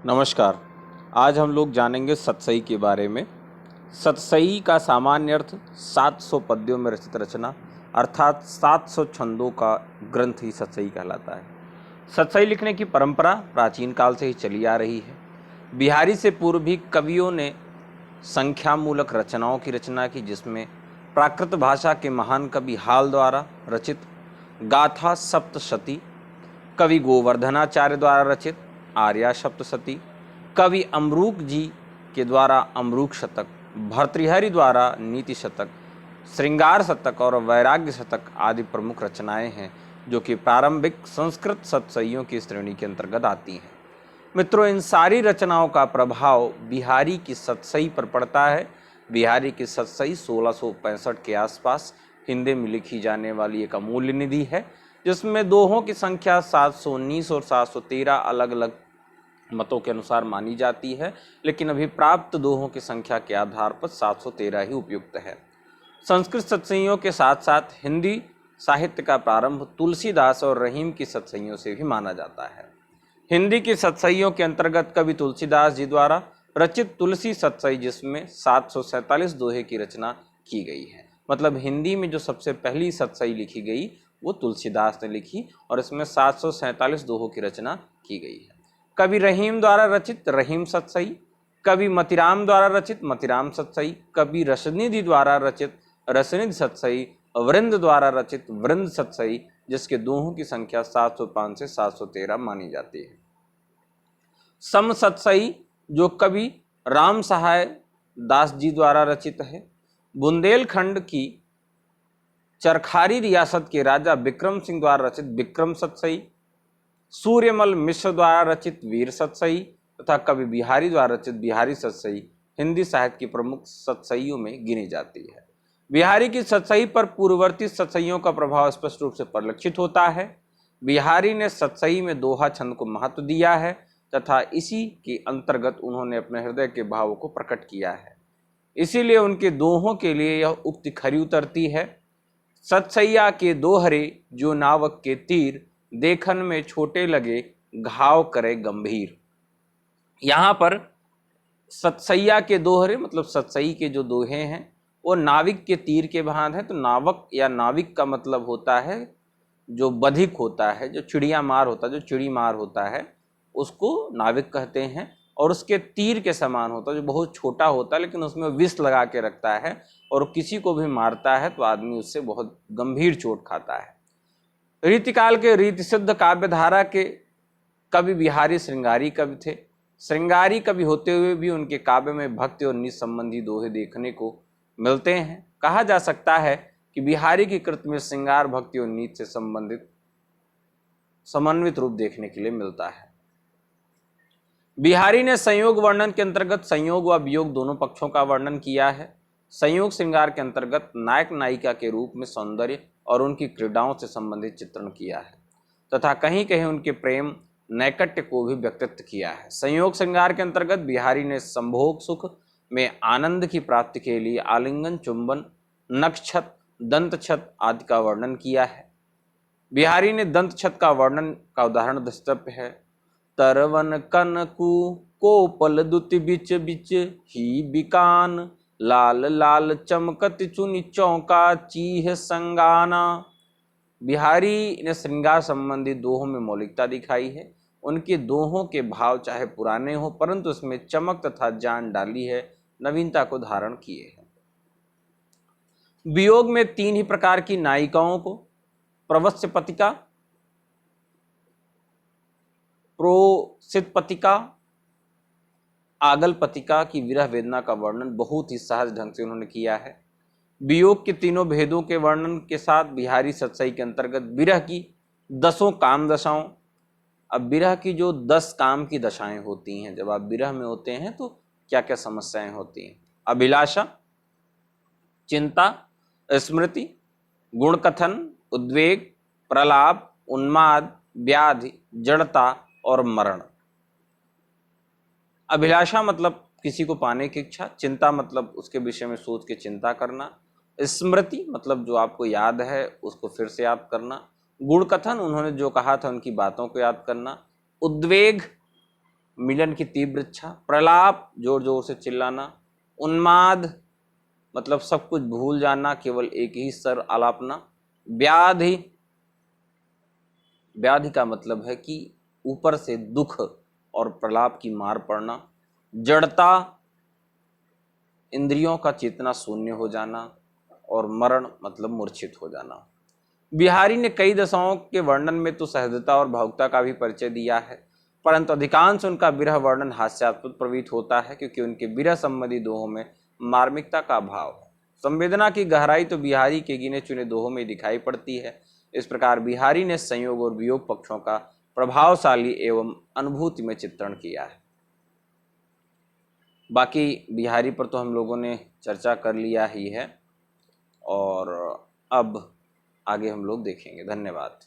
नमस्कार। आज हम लोग जानेंगे सतसई के बारे में। सतसई का सामान्य अर्थ 700 पद्यों में रचित रचना अर्थात 700 छंदों का ग्रंथ ही सतसई कहलाता है। सतसई लिखने की परंपरा प्राचीन काल से ही चली आ रही है। बिहारी से पूर्व भी कवियों ने संख्या मूलक रचनाओं की रचना की, जिसमें प्राकृत भाषा के महान कवि हाल द्वारा रचित गाथा सप्तशती, कवि गोवर्धनाचार्य द्वारा रचित आर्या सप्तशती, कवि अमरूक जी के द्वारा अमरूक शतक, भर्तृहरि द्वारा नीति शतक, श्रृंगार शतक और वैराग्य शतक आदि प्रमुख रचनाएं हैं, जो कि प्रारंभिक संस्कृत सतसइयों की श्रेणी के अंतर्गत आती हैं। मित्रों, इन सारी रचनाओं का प्रभाव बिहारी की सतसई पर पड़ता है। बिहारी की सतसई 1665 के आसपास हिंदी में लिखी जाने वाली एक अमूल्य निधि है, जिसमें दोहों की संख्या 719 और 713 अलग अलग मतों के अनुसार मानी जाती है, लेकिन अभी प्राप्त दोहों की संख्या के आधार पर 713 ही उपयुक्त है। संस्कृत सतसइयों के साथ साथ हिंदी साहित्य का प्रारंभ तुलसीदास और रहीम की सतसइयों से भी माना जाता है। हिंदी की सतसइयों के अंतर्गत कवि तुलसीदास जी द्वारा रचित तुलसी सतसई, जिसमें 747 दोहे की रचना की गई है। मतलब हिंदी में जो सबसे पहली सतसई लिखी गई वो तुलसीदास ने लिखी और इसमें 747 दोहों की रचना की गई है। कवि रहीम द्वारा रचित रहीम सतसई, कवि मतिराम द्वारा रचित मतिराम सतसई, कवि रसनिधि द्वारा रचित रसनिधि सतसई, वृंद द्वारा रचित वृंद सतसई, जिसके दोहों की संख्या 705 से 713 मानी जाती है। सम सतसई जो कवि राम सहाय दास जी द्वारा रचित है। बुंदेलखंड की चरखारी रियासत के राजा विक्रम सिंह द्वारा रचित विक्रम सतसई, सूर्यमल मिश्र द्वारा रचित वीर सतसई तथा कवि बिहारी द्वारा रचित बिहारी सतसई हिंदी साहित्य की प्रमुख सतसइयों में गिनी जाती है। बिहारी की सतसई पर पूर्ववर्ती सतसइयों का प्रभाव स्पष्ट रूप से परिलक्षित होता है। बिहारी ने सतसई में दोहा छंद को महत्व दिया है तथा इसी के अंतर्गत उन्होंने अपने हृदय के भावों को प्रकट किया है। इसीलिए उनके दोहों के लिए यह उक्ति खरी उतरती है। सतसैया के दोहरे जो नावक के तीर, देखन में छोटे लगे घाव करे गंभीर। यहाँ पर सतसैया के दोहरे मतलब सतसई के जो दोहे हैं वो नाविक के तीर के भांत हैं। तो नावक या नाविक का मतलब होता है जो बधिक होता है, जो चिड़िया मार होता है, जो चिड़ी मार होता है उसको नाविक कहते हैं। और उसके तीर के समान होता है, जो बहुत छोटा होता है लेकिन उसमें विष लगा के रखता है और किसी को भी मारता है तो आदमी उससे बहुत गंभीर चोट खाता है। रीतिकाल के रीतिसिद्ध काव्यधारा के कवि बिहारी श्रृंगारी कवि थे। श्रृंगारी कवि होते हुए भी उनके काव्य में भक्ति और नीति संबंधी दोहे देखने को मिलते हैं। कहा जा सकता है कि बिहारी की कृत में श्रृंगार, भक्ति और नीति से संबंधित समन्वित रूप देखने के लिए मिलता है। बिहारी ने संयोग वर्णन के अंतर्गत संयोग व वियोग दोनों पक्षों का वर्णन किया है। संयोग श्रृंगार के अंतर्गत नायक नायिका के रूप में सौंदर्य और उनकी क्रीड़ाओं से संबंधित चित्रण किया है तथा कहीं कहीं उनके प्रेम नैकट्य को भी व्यक्तित्व किया है। संयोग श्रृंगार के अंतर्गत बिहारी ने संभोग सुख में आनंद की प्राप्ति के लिए आलिंगन, चुंबन, नक्षत, दंतछत आदि का वर्णन किया है। बिहारी ने दंतछत का वर्णन का उदाहरण दस्तव्य है। तरवन कनकु कोपल दुति बिच बिच ही बिकान, लाल लाल चमकत चुनि चौका चीह संगाना। बिहारी ने श्रृंगार संबंधी दोहों में मौलिकता दिखाई है। उनके दोहों के भाव चाहे पुराने हो परंतु उसमें चमक तथा जान डाली है, नवीनता को धारण किए हैं। वियोग में 3 ही प्रकार की नायिकाओं को प्रवस्य पतिका, प्रोसित पतिका, आगल पतिका की विरह वेदना का वर्णन बहुत ही सहज ढंग से उन्होंने किया है। वियोग के तीनों भेदों के वर्णन के साथ बिहारी सतसई के अंतर्गत विरह की 10 काम दशाओं, अब विरह की जो 10 काम की दशाएं होती हैं, जब आप विरह में होते हैं तो क्या क्या समस्याएं होती हैं। अभिलाषा, चिंता, स्मृति, गुणकथन, उद्वेग, प्रलाप, उन्माद, व्याधि, जड़ता और मरण। अभिलाषा मतलब किसी को पाने की इच्छा, चिंता मतलब उसके विषय में सोच के चिंता करना, स्मृति मतलब जो आपको याद है उसको फिर से याद करना, गुणकथन उन्होंने जो कहा था उनकी बातों को याद करना, उद्वेग मिलन की तीव्र इच्छा, प्रलाप जोर जोर से चिल्लाना, उन्माद मतलब सब कुछ भूल जाना, केवल एक ही स्वर आलापना, व्याधि, व्याधि का मतलब है कि ऊपर से दुख और प्रलाप की मार पड़ना, जड़ता, इंद्रियों का चेतना शून्य हो जाना, और मरण मतलब मूर्छित हो जाना। बिहारी ने कई दशाओं के वर्णन में तो सहजता और भावुकता का भी परिचय दिया है, परंतु अधिकांश उनका विरह वर्णन हास्यास्पद प्रतीत होता है, क्योंकि उनके विरह संबंधी दोहों में मार्मिकता का भाव है। संवेदना की गहराई तो बिहारी के गिने चुने दोहों में दिखाई पड़ती है। इस प्रकार बिहारी ने संयोग और वियोग पक्षों का प्रभावशाली एवं अनुभूति में चित्रण किया है। बाकी बिहारी पर तो हम लोगों ने चर्चा कर लिया ही है, और अब आगे हम लोग देखेंगे। धन्यवाद।